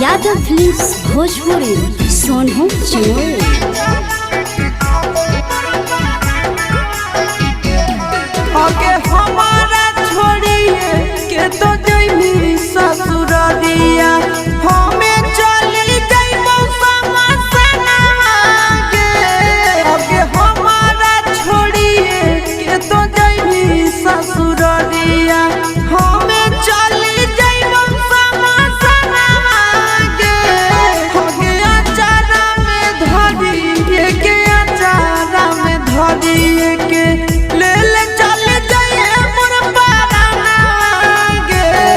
Yadav films Bhojpuri Sonu चिमोर। आगे हमारा छोड़िए के तो जइमी ससुरालिया हमें चली जइबो समसनवा के। आगे हमारा छोड़िए के तो जइमी ससुरालिया हमें चली जइबो समसनवा के। आगे अचारा में धरिए के अचारा में धरिए के ले ले चल जाइए मोर पाराना गे।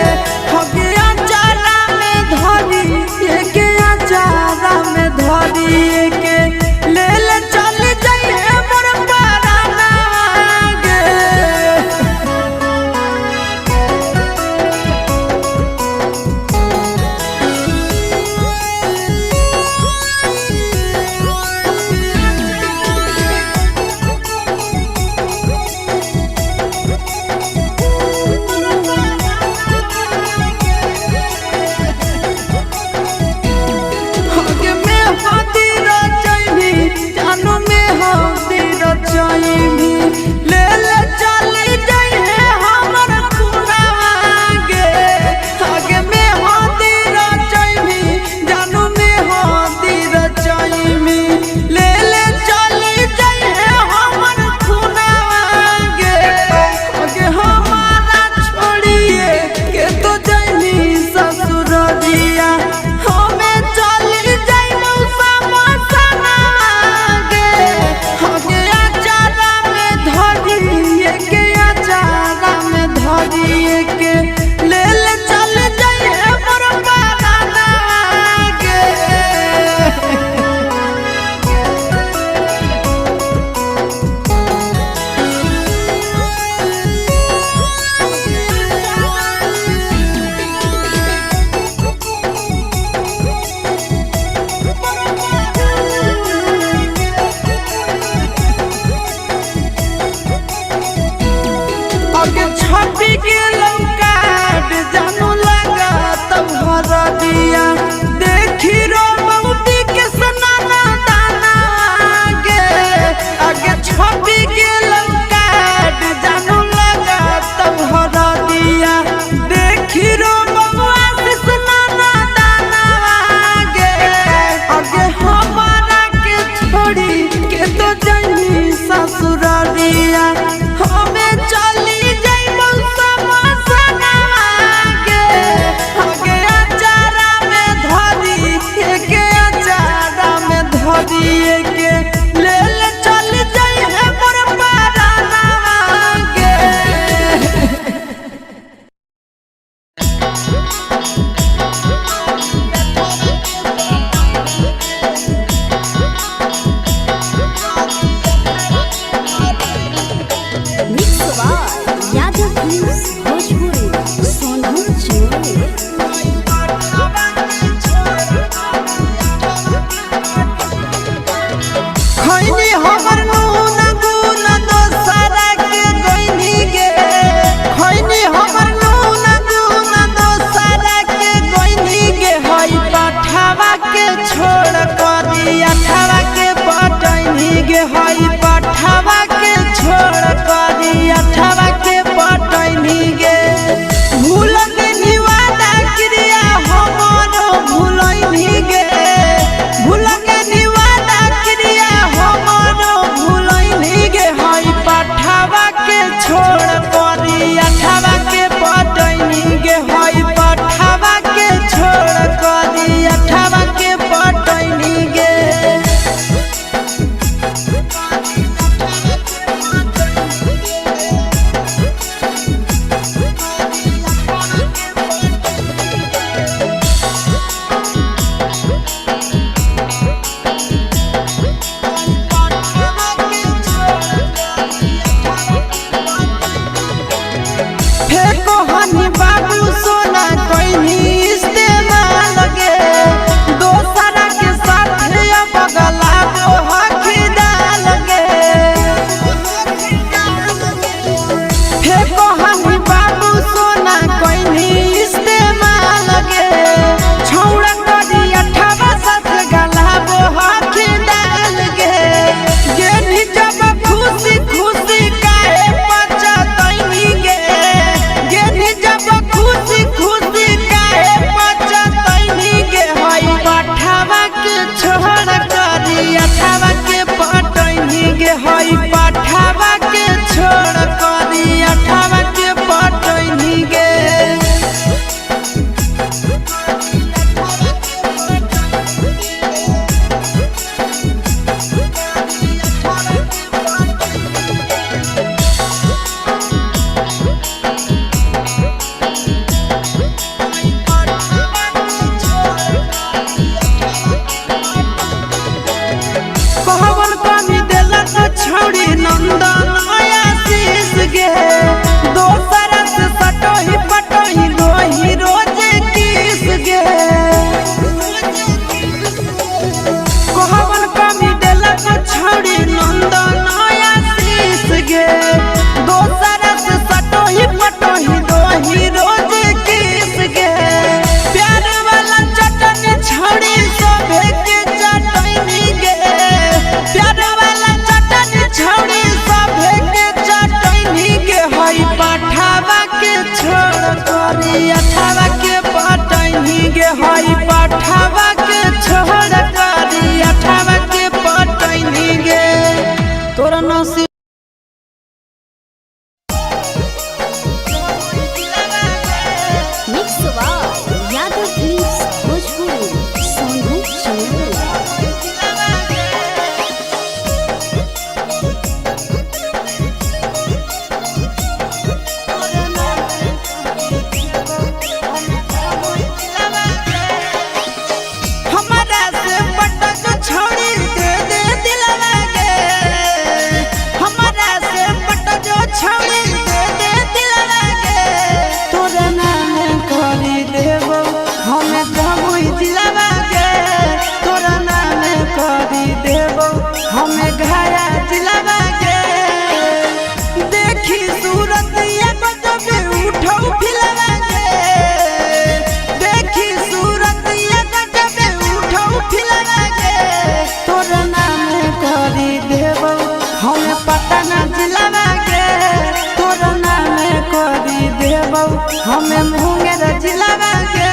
हमें मुंगेर जिलावा के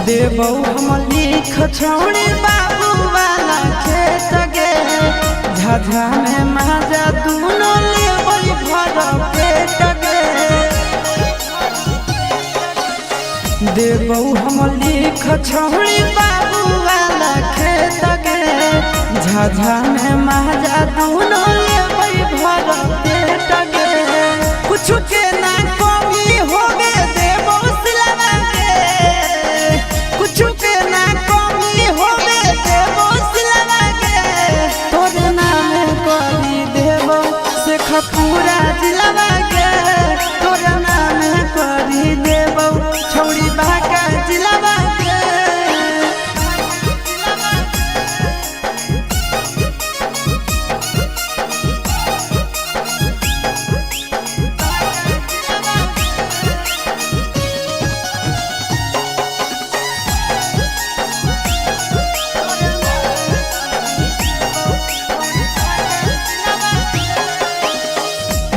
देबौ हम लिख छोड़ी बाबू वाला खेत गे झाझा में माजा दूनो लेबै भर पेट गे देबौ हम लिख छोड़ी बाबू वाला खेत गे झाझा में माजा दूनो लेबै भर पेट गे कुछ के ना कमी होगे देबौ सिलवा के कुछ के ना कमी होवे देबो सिलवा के तोरे नाम करी देबो से खपूरा जिलवा के तोरे नाम करी देबो छौड़ी बाका जिलवा के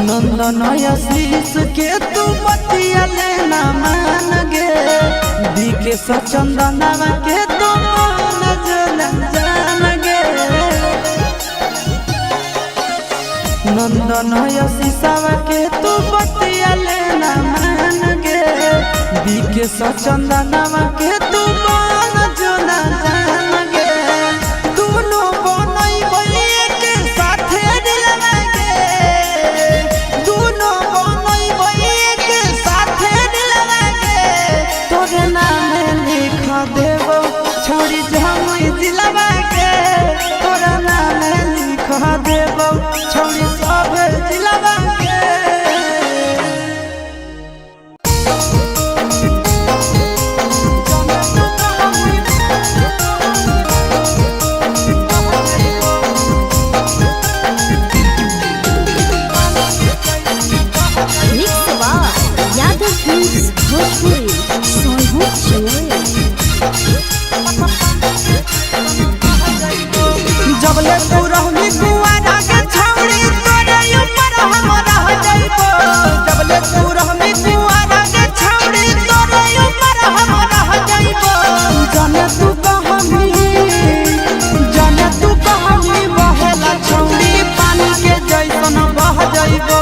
नंदन आशीष के तू बतिया लेना मान गे बीके सचंदनवा के तू मन जान गे नंदन आशीषवा के तू बतिया लेना मान गे बीके सचंदनवा के तू मन जान गे दोनों बनैबै एक साथे दिलवा देबो छोड़ी जमुई जिलवा के तोरा नाम लिख देबो छोड़ी सब जिलवा के मिक्स बार यादव फिल्म्स भोजपुरी सोनू चिनोय जबले तू रहनी कुआरा के छौड़ी तोरे ऊपर हम रह जाइबो जबले तू रहनी कुआरा के छौड़ी तोरे ऊपर हम रह जाइबो जाने तू कहानी बहेला छौड़ी पानी के जैसन बह जाइबो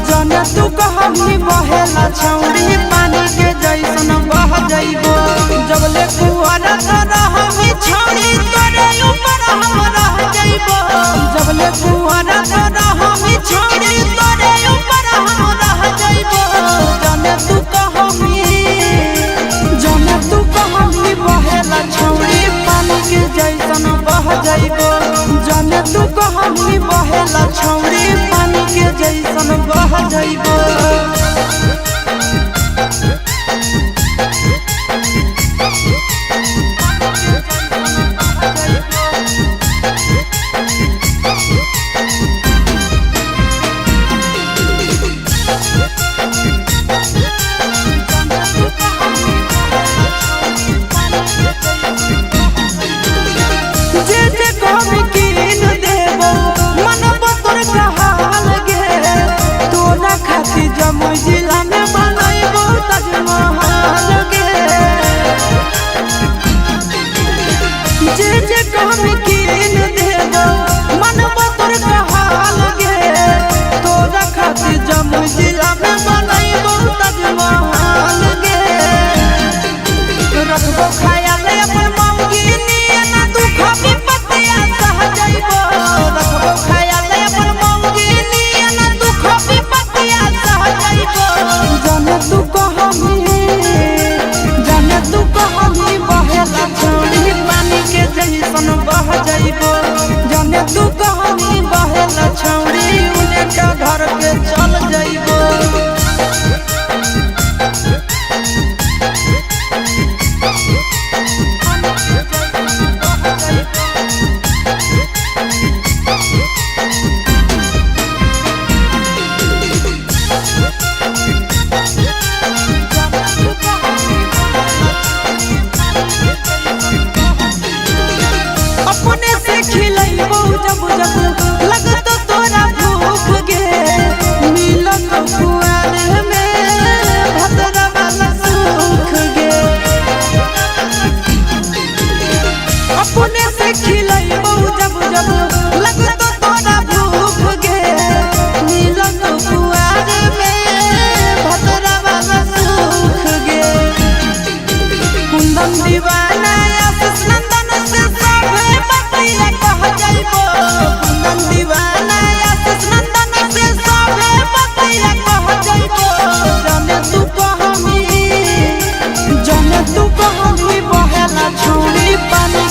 जाने तू कहानी बहेला छौड़ी पानी के जैसन बह जाइबो जबले कुआरा रहनी छौड़ी तोरे ऊपर हम रह जाइबो जबले कुआरा रहनी छौड़ी तोरे ऊपर हम रह जाइबो जाने तू कहानी बहेला छौड़ी पानी के जैसन बह जाइबो जाने तू कहानी बहेला छौड़ी पानी के जैसन बह जाइबो खाती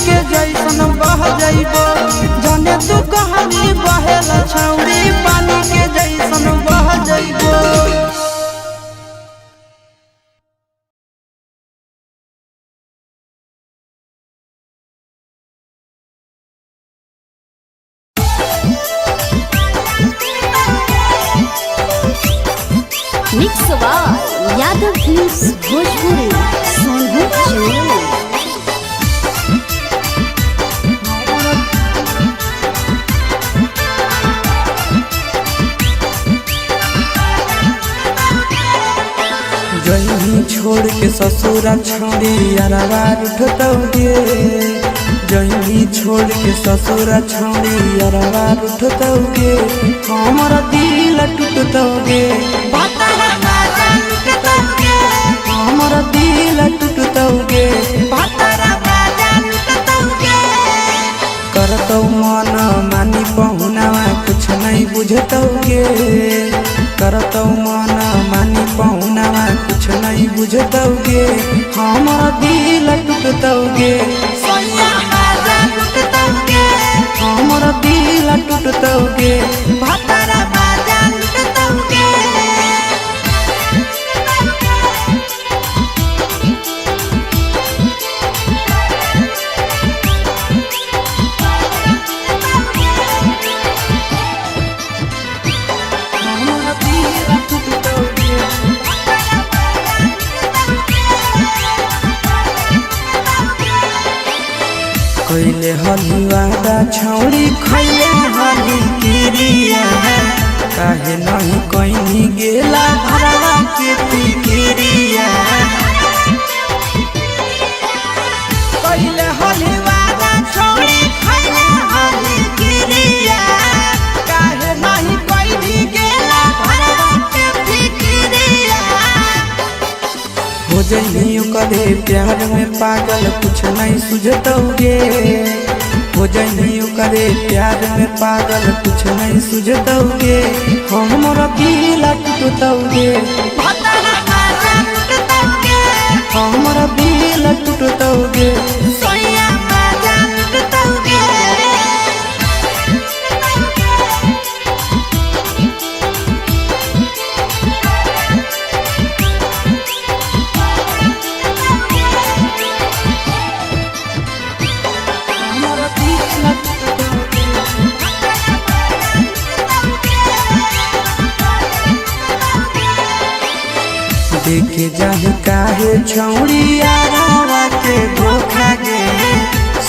के जैसन बह जइबो जने तू कहनी बहेला छौड़ी पानी के जैसन बह जइबो। Mix by Yadav films Bhojpuri Sonu Chamoli. जही छोड़ के ससुरा छोड़ी अरवा उठतौगे जही छोड़ के ससुरा छोड़ी अरवा उठतौगे हमर दिल टूटतौगे हमर दिल टूटतौगे करतौ मन मानी पहुनावा कुछ नहीं बुझतौगे करतौ मन मानी पहुनावा कुछ नहीं बुझतौगे हमर दिल टूटतौगे हमर दिल टूटतौगे कैले हलुआदा छौड़ी खैले हली किरिया काहे नहीं कहीं गेला भरवा के पिकिरिया कैले हलुआदा छौड़ी खैले हली किरिया काहे नहीं कहीं गेला भरवा के पिकिरिया हो जइयो करे प्यार में पागल कुछ नहीं सुझतौगे हो जइयो करे प्यार में पागल कुछ नहीं सुझतौगे हमर दिल टूटतौगे हमर दिल टूटतौगे देखे जाहि काहे छौड़ी आरावा के धोखा गे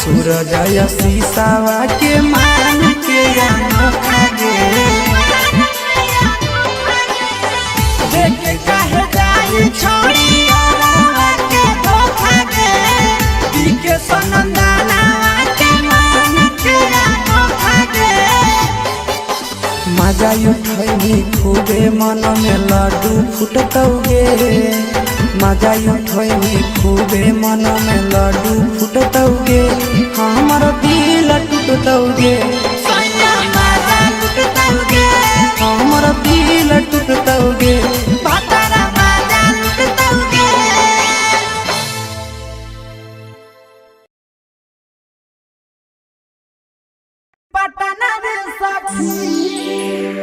सूरज या शीशावा के मान के अनोखा गे देखे काहे जाहि छौड़ी आरावा के धोखा गे दिके सनंदाना के मान के अनोखा गे मजा उठैनी खूबे मन में लड्डू फुटतौगे मजा उठैनी खूबे मन में लड्डू फुटतौगे हमर दिल टूटतौगे हमर दिल टूटतौगे पटना रे सखी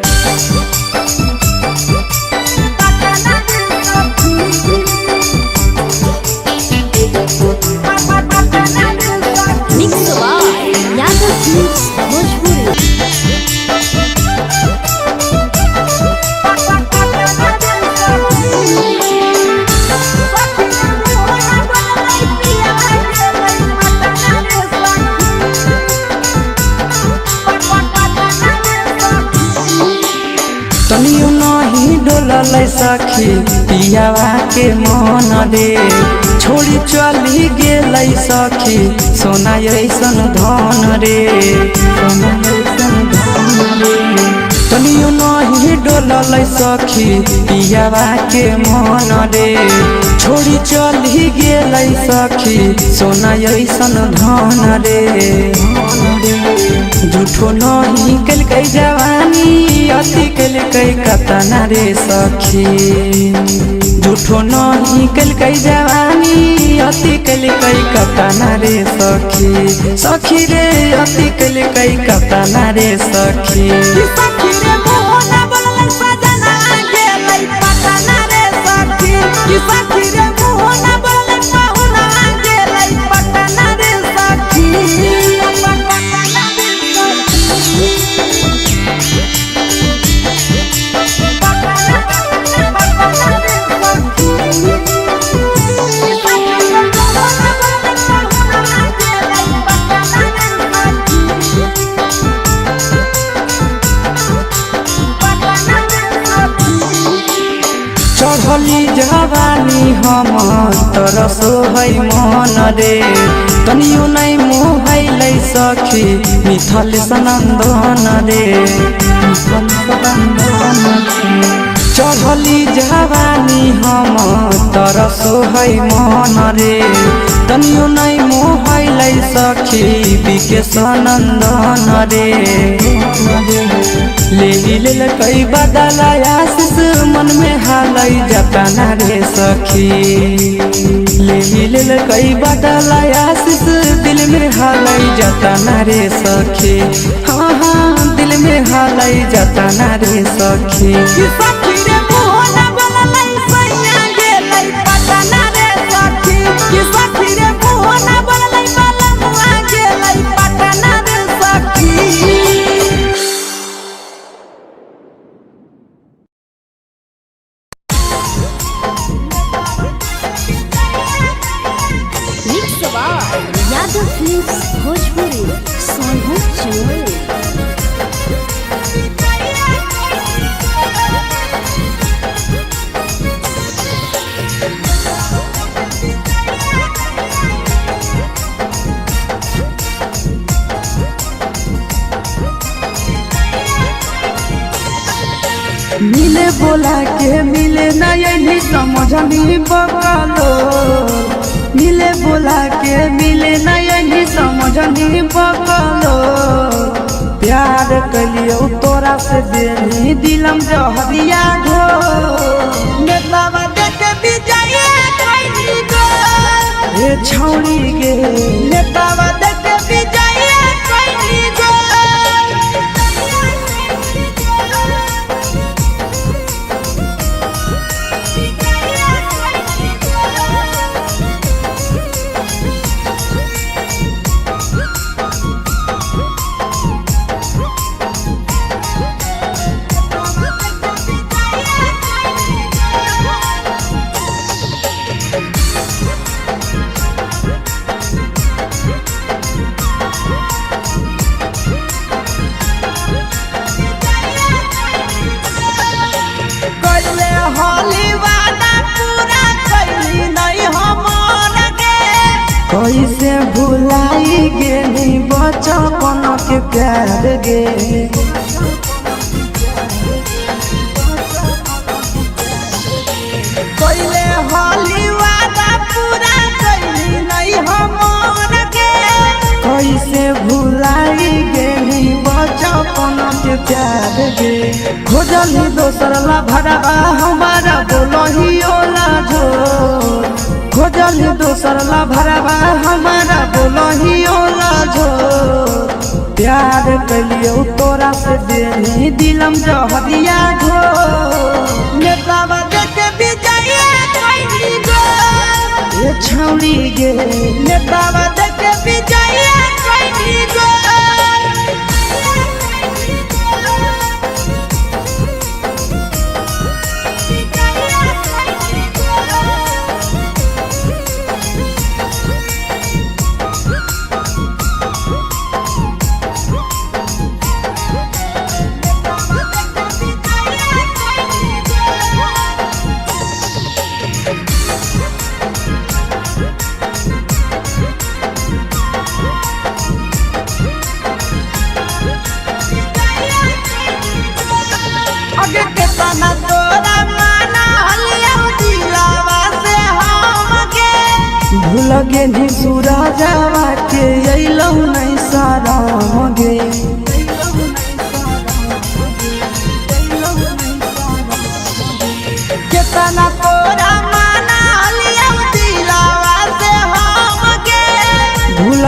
mix by Yadav films Bhojpuri. तनियो नहीं डोलल सखी पियावा के मन रे छोड़ी चली गेल सखी सोना ऐसन धन रे सोना ऐसन धन रे तनियो नहीं डोलल सखी पियावा के मन रे छोड़ी चली गेल सखी सोना ऐसन धन रे झूठो नहीं कलकै जवानी अति कलकै कतना रे सखी झूठो नहीं कल कई जवानी अति कल कई कतना रे सखी सखी रे अति कल कई कतना रे सखी सखी रे मोहना बोलले सजना गेलै पटना रे सखी सखी रे मोहना बोलले पाहुना गेलै पटना रे सखी चढ़ली जवानी हम तरसो है मन रे तनियो नहीं मोहलै सखी मिथल सनंदन रे चढ़ली जवानी हम तरसो है मन रे तनियो नहीं मोहलै सखी बिके सनंदन रे ले कई बदला आशीष मन में हालै जतना रे सखी ले कई बदला आशीष दिल में हालै जतना रे सखी हाँ हाँ दिल में हालै जतना रे सखी सखी रे मोहना बोललै सैया गेलै पटना रे सखी सखी रे मोहना बोललै बालमुआ गेलै पटना रे सखी यादव फिल्म्स भोजपुरी सोनू चौरी। मिले बोला के मिले नहीं समझनी बकलो मिले बोला के मिले नहीं समझनी बकलो प्यार कलियो तोरा से देनी दिलम जहरिया घो नेतावा देख विजय कैली गो ए छौरी गे नेतावा देख विजय कैली गो कैसे भुलाई गेली बचपन के प्यार गे कैले होली वादा पूरा कैली नहीं हमर के कैसे भुलाई गेली बचपन के प्यार गे खोजली दोसर ला भरवा हमारा बोलही ओला झोर खोजली दोसर ला भरवा हमारा बोलही ओला झोर प्यार कलियो तोरा से देनी दिलम जहरिया घो नेतावा देख विजय कैली गो ए छौरी गे नेतावा देख विजय कैली गो भूल गे सूरजवा के अइलौ नहीं साराम गे केतना तोरा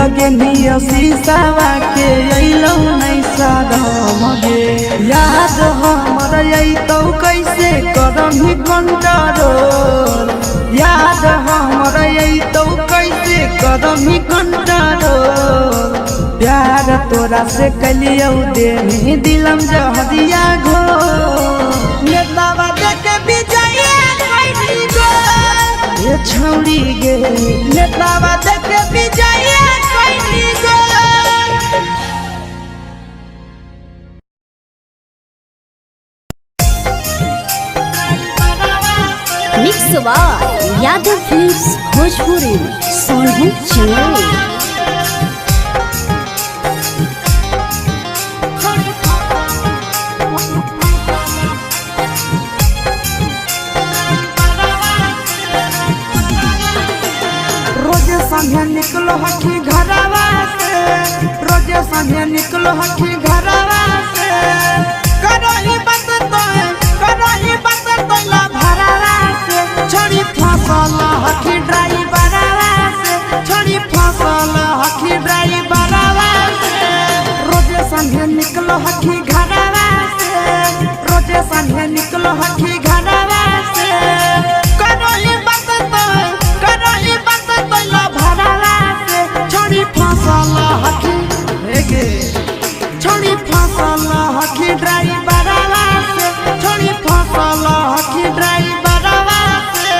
लगे नियो शीशावा के अइलौ नहीं सारम गे याद हमर अइतौ कैसे करमही कंट्रोल याद हमर अइतौ कैसे करमही कंट्रोल प्यार तोरा से कलियौ देनी दिलम जहरिया घो नेतावा देखे विजया कैली गो ये छौड़ी गे नेतावा देखे विजया कैली गो। Mix by Yadav films Bhojpuri Sonu Chandel. संगे निकलो हकी घरवा से रोजे संगे निकलो हकी घरवा से करही बात तो ला भरवा से छोड़ी फसल हकी ड्राइवरवा से छोड़ी फसल हकी ड्राइवरवा से रोजे संगे निकलो हकी घरवा से रोजे संगे निकलो हकी घरवा से करही बात तो ला भरवा से छोड़ी फसल हकी हेगे छोड़ी फसल हकी ड्राइवरवा से छोड़ी फसल हकी ड्राइवरवा से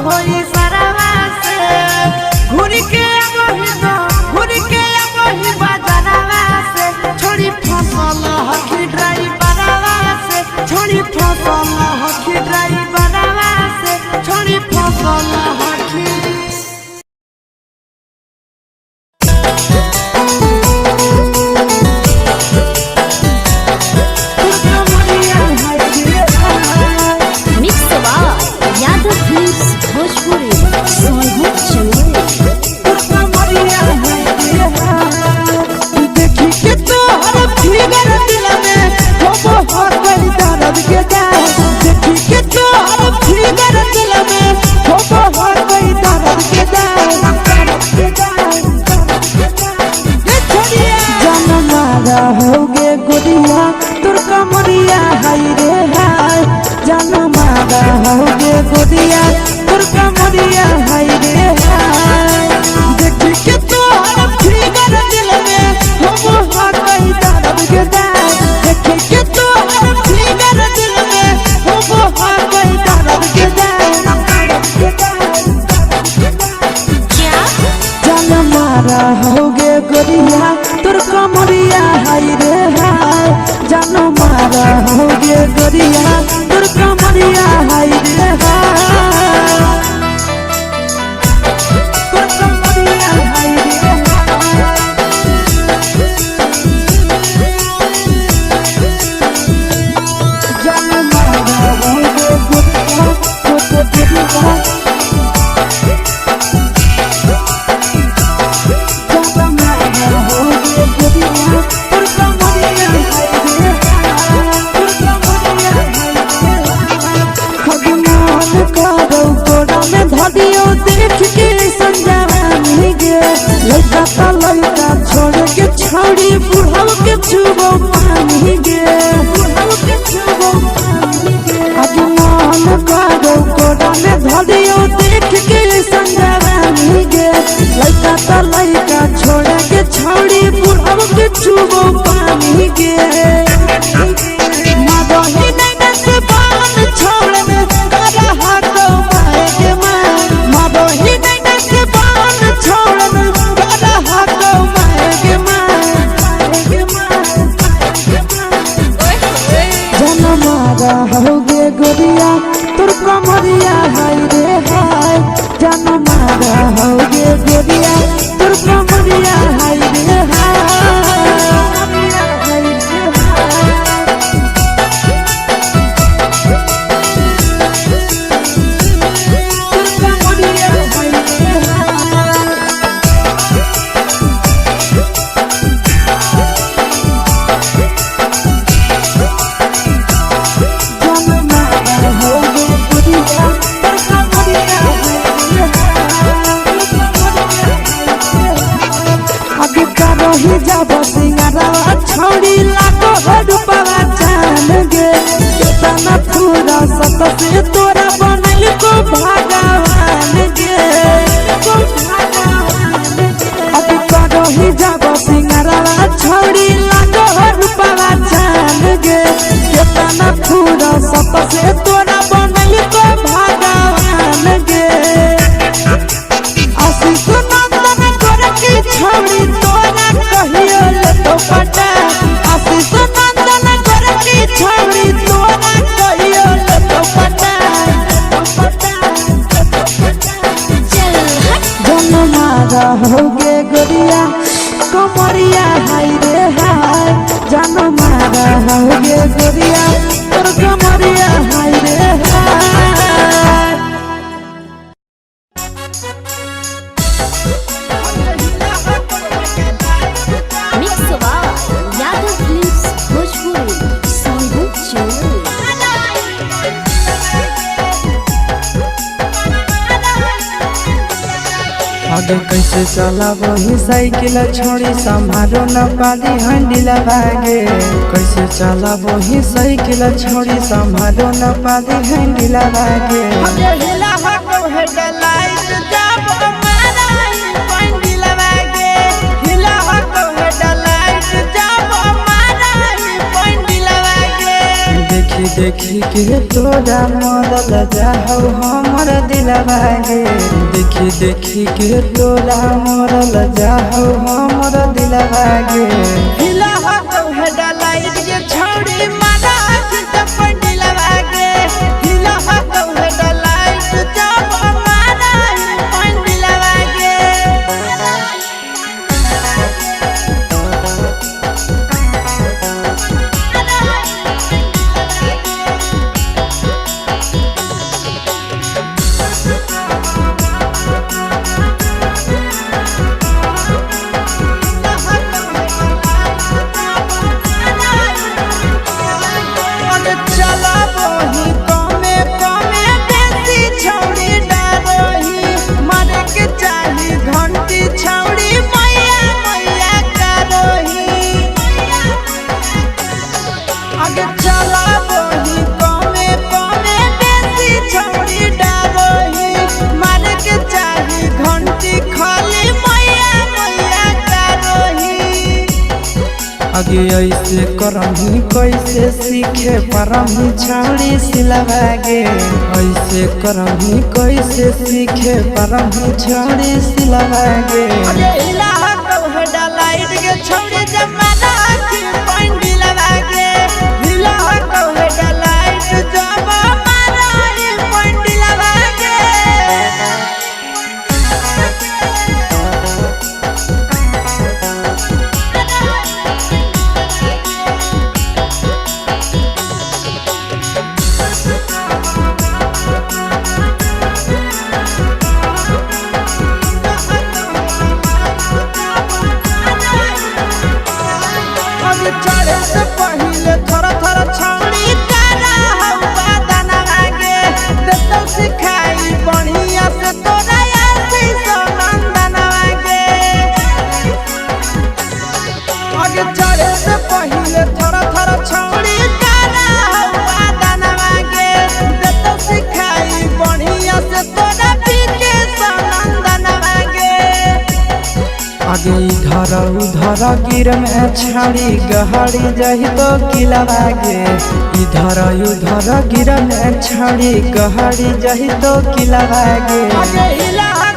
होई सरवा से घूर के वही बाजारवा से छोड़ी फसल हकी ड्राइवरवा से छोड़ी फसल हकी ड्राइवरवा से छोड़ी फसल हकी गोरिया तोर कमरिया हाय रे हाय देख के तोहर फिगर दिल में हम हाथई दर्द के दाग देख के तोहर फिगर दिल में हम हाथई दर्द के जान मारा होगे गोरिया तोर कमरिया हाय रे हाय जान मारा होगे गोरिया तोर कमरिया हाय रे हाय तोर कमरिया हाय रे जान मारा होगे गोरिया तोर कमरिया छोड़ के छौड़ी बुढ़ाव के छुबो पानी गे आज मन करो कोड़ा में धरियो देख के संजवानी गे लइका त लइका छोड़ के छौड़ी बुढ़ाव के छुबो पानी गे मादही नैना से बान छोड़ में करा हाथो माए के मां मादही नैना से बान छोड़ में करा हाथो माए के मारा होगे गोरिया तोर कमरिया हाय रे हाय जान मारा होगे गोरिया तोर कमरिया हाय रे रही जब सिंगारवा छौड़ी लागो रूपवा जान गे केतना पूरा सत से तोरा बनल को भगवान गे अभी रही जब सिंगारवा छौड़ी लागो रूपवा जान गे केतना पूरा सत से तोरा बनल को भगवान गे आशीष नंदन कर के छौड़ी तोरा कहियो ले तो पटा आशीष नंदन कर के छौड़ी तोरा कहियो ले तो पटा जन मारा होगे गोरिया कमरिया हाय रे हाय जन मारा होगे गोरिया तोर कमरिया हाय रे हाय यादव फिल्म्स भोजपुरी सोनू चोरी आगे कैसे चला वही साइकिल छोड़ी संभालो न पाली हंडिला भागे कैसे चला वही साइकिल छोड़ी संभालो न पाली हंडिला भागे देखी देखी के तोरा मरल जाओ हमर दिलवा गे देखी देखी के तोरा मरल जाओ हमर दिलवा गे हिला हो हेडलाइट के छोड़ी मारा अपन दिलवा गे हिला हो हेडलाइट जब मारा अपन दिलवा गे आगे ऐसे करमी कैसे सीखे परमी छाड़ी सिलवागे ऐसे करमी कैसे सीखे परमी छाड़ी सिलवागे अरे इलाहा कहो डालाइट के छोड़े जमाना की पंडी लगागे इलाहा कहो डालाइट जब मारा ये पंडी लगागे चढ़े से पहले थोड़ा थोड़ा छौड़ी तारा हवा दाना लागे देतो सिखाई बढ़िया से तोरा ऐसे सनंदन लागे आगे चढ़े से पहले थोड़ा थोड़ा छौड़ी तारा हवा दाना लागे देतो सिखाई बढ़िया से तोरा पीके सनंदन लागे आगे इधर उधर गिर में छाड़ी गहरी जही तो किलवागे इधर उधर गिर में छाड़ी गहरी जही तो किलवागे आगे इलाहा